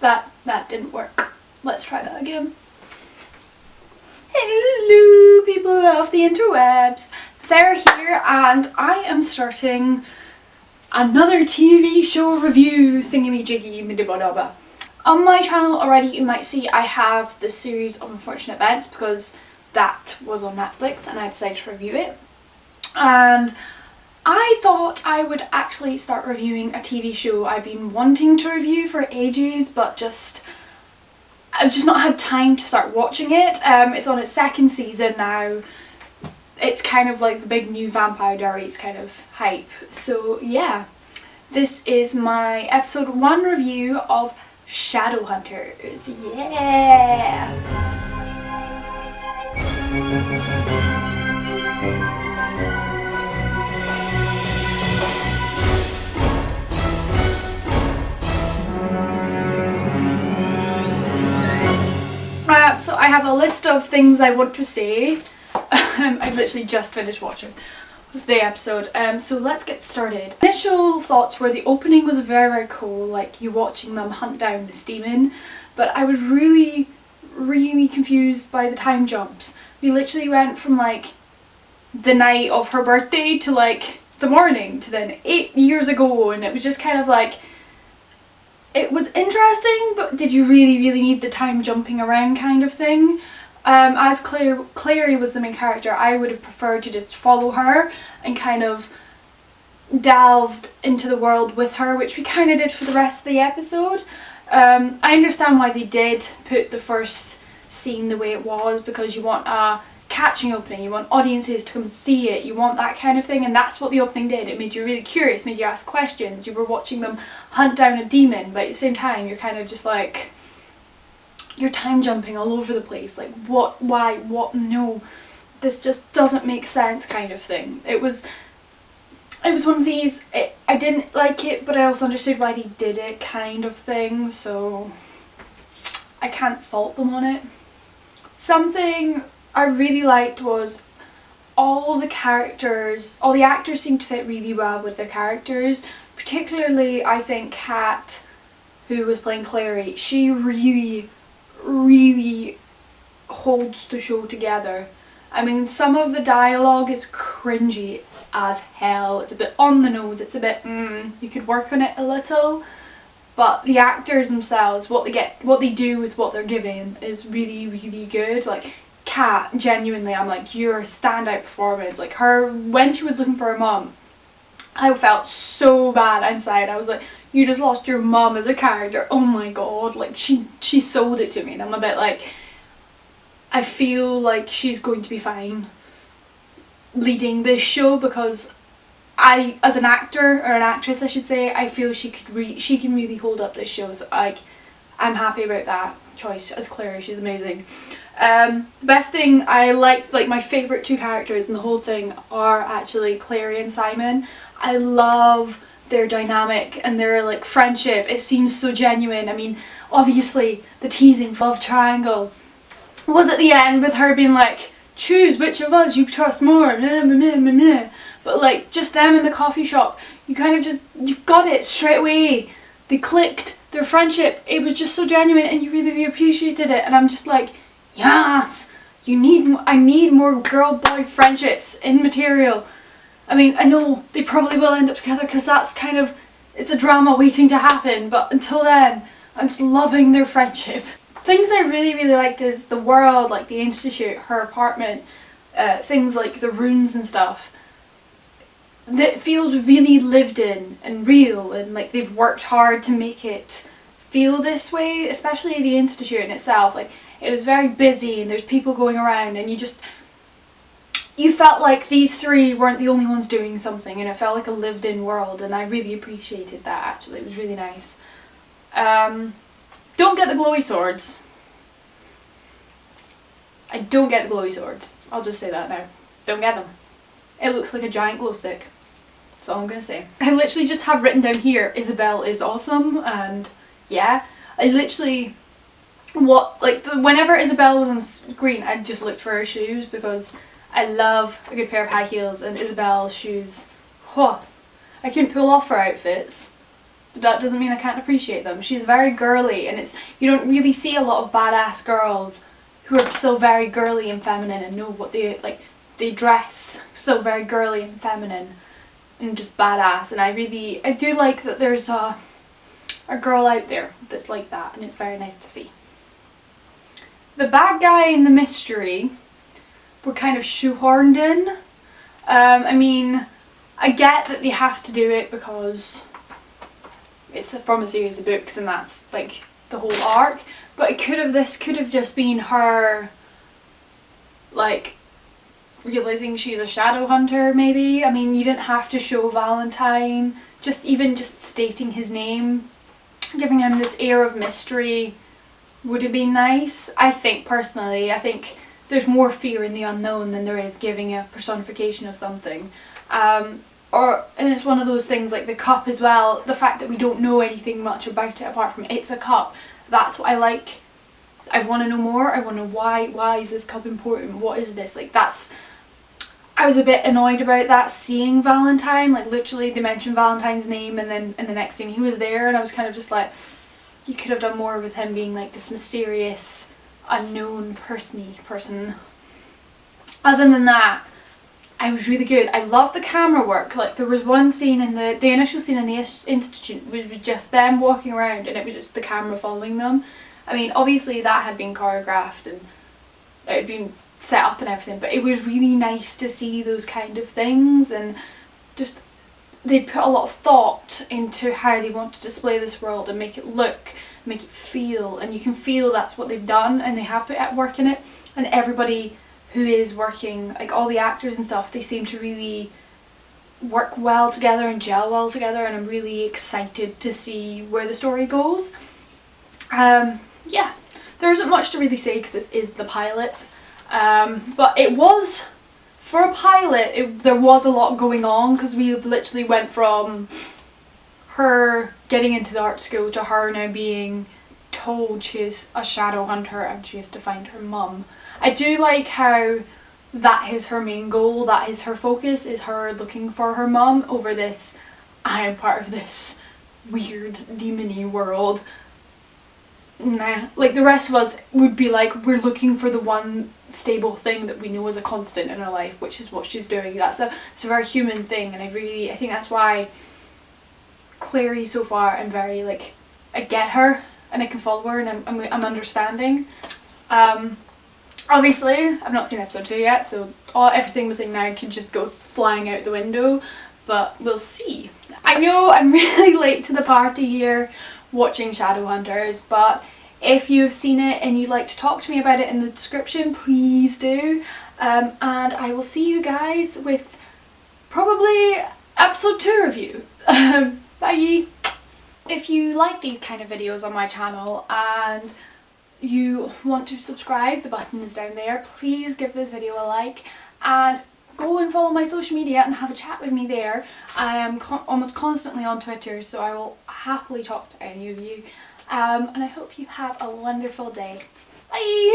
That didn't work. Let's try that again. Hello people of the interwebs, Sarah here, and I am starting another TV show review thingy-majiggy-midibadaba. On my channel already you might see I have the series of Unfortunate Events because that was on Netflix and I decided to review it. And I thought I would actually start reviewing a TV show I've been wanting to review for ages, but I've just not had time to start watching it. It's on its second season now. It's kind of like the big new Vampire Diaries kind of hype. So yeah, this is my episode 1 review of Shadowhunters. Yeah! So I have a list of things I want to say. I've literally just finished watching the episode, so let's get started. Initial thoughts were the opening was very cool, like you watching them hunt down this demon, but I was really confused by the time jumps. We literally went from like the night of her birthday to like the morning to then 8 years ago, and it was just kind of like, it was interesting, but did you really need the time jumping around kind of thing? As Clary was the main character, I would have preferred to just follow her and kind of delved into the world with her, which we kind of did for the rest of the episode. I understand why they did put the first scene the way it was, because you want a catching opening, you want audiences to come and see it, you want that kind of thing, and that's what the opening did. It made you really curious, made you ask questions, you were watching them hunt down a demon, but at the same time you're kind of just like, you're time jumping all over the place, like what, why, what, no, this just doesn't make sense kind of thing. It was one of these, I didn't like it, but I also understood why they did it kind of thing, so I can't fault them on it. Something I really liked was all the actors seemed to fit really well with their characters. Particularly, I think Kat, who was playing Clary, she really holds the show together. I mean, some of the dialogue is cringy as hell. It's a bit on the nose, it's a bit, you could work on it a little. But the actors themselves, what they do with what they're given is really good. Like, Kat, genuinely, I'm like, you're a standout performance. Like her, when she was looking for her mum, I felt so bad inside. I was like, you just lost your mum as a character. Oh my god, like she sold it to me, and I'm a bit like, I feel like she's going to be fine leading this show, because I, as an actor or an actress I should say, I feel she can really hold up this show. So like, I'm happy about that choice as Clary. She's amazing. Best thing I liked, like my favourite 2 characters in the whole thing are actually Clary and Simon. I love their dynamic and their like friendship. It seems so genuine. I mean, obviously the teasing love triangle was at the end with her being like, choose which of us you trust more, blah, blah, blah, blah, blah. But like just them in the coffee shop, you kind of just, you got it straight away. They clicked, their friendship, it was just so genuine and you really appreciated it, and I'm just like, yes, I need more girl-boy friendships in material. I mean, I know they probably will end up together because that's kind of, it's a drama waiting to happen, but until then, I'm just loving their friendship. Things I really liked is the world, like the institute, her apartment, things like the runes and stuff. That feels really lived in and real, and like they've worked hard to make it feel this way, especially the institute in itself. Like, it was very busy and there's people going around, and you felt like these 3 weren't the only ones doing something, and it felt like a lived in world, and I really appreciated that actually. It was really nice. Don't get the glowy swords. I don't get the glowy swords. I'll just say that now. Don't get them. It looks like a giant glow stick. That's all I'm gonna say. I literally just have written down here, Isabel is awesome, and yeah, I literally, whenever Isabel was on screen, I just looked for her shoes, because I love a good pair of high heels, and Isabel's shoes, I couldn't pull off her outfits. but that doesn't mean I can't appreciate them. She's very girly, and you don't really see a lot of badass girls who are still very girly and feminine and know what they dress so very girly and feminine and just badass. And I do like that there's a girl out there that's like that, and it's very nice to see. The bad guy and the mystery were kind of shoehorned in. I mean, I get that they have to do it because it's from a series of books and that's like the whole arc, but this could have just been her like realizing she's a Shadowhunter maybe. I mean, you didn't have to show Valentine, just stating his name, giving him this air of mystery would have been nice. I think there's more fear in the unknown than there is giving a personification of something. And it's one of those things like the cup as well, the fact that we don't know anything much about it apart from it's a cup. That's what I like. I want to know more. I want to know why is this cup important? What is this? Like I was a bit annoyed about that, seeing Valentine, like literally they mentioned Valentine's name and then in the next scene he was there, and I was kind of just like, you could have done more with him being like this mysterious, unknown person. Other than that, I was really good. I love the camera work. Like there was one scene in the initial scene in the institute which was just them walking around and it was just the camera following them. I mean, obviously that had been choreographed and it had been set up and everything, but it was really nice to see those kind of things, and just they put a lot of thought into how they want to display this world and make it look, make it feel, and you can feel that's what they've done, and they have put work in it. And everybody who is working, like all the actors and stuff, they seem to really work well together and gel well together, and I'm really excited to see where the story goes. Yeah, there isn't much to really say because this is the pilot, but it was, for a pilot, there was a lot going on, because we literally went from her getting into the art school to her now being told she's a shadow hunter and she has to find her mum. I do like how that is her main goal, that is her focus, is her looking for her mum over this, I am part of this weird demon-y world. Nah, like the rest of us would be like, we're looking for the one stable thing that we know is a constant in her life, which is what she's doing. It's a very human thing, and I think that's why Clary so far I'm very like, I get her and I can follow her and I'm understanding. Obviously I've not seen episode 2 yet, so everything we're saying now could just go flying out the window, but we'll see. I know I'm really late to the party here watching Shadowhunters, but if you've seen it and you'd like to talk to me about it in the description, please do, and I will see you guys with probably episode 2 review. Bye! If you like these kind of videos on my channel and you want to subscribe, the button is down there. Please give this video a like and go and follow my social media and have a chat with me there. I am almost constantly on Twitter, so I will happily talk to any of you, and I hope you have a wonderful day. Bye!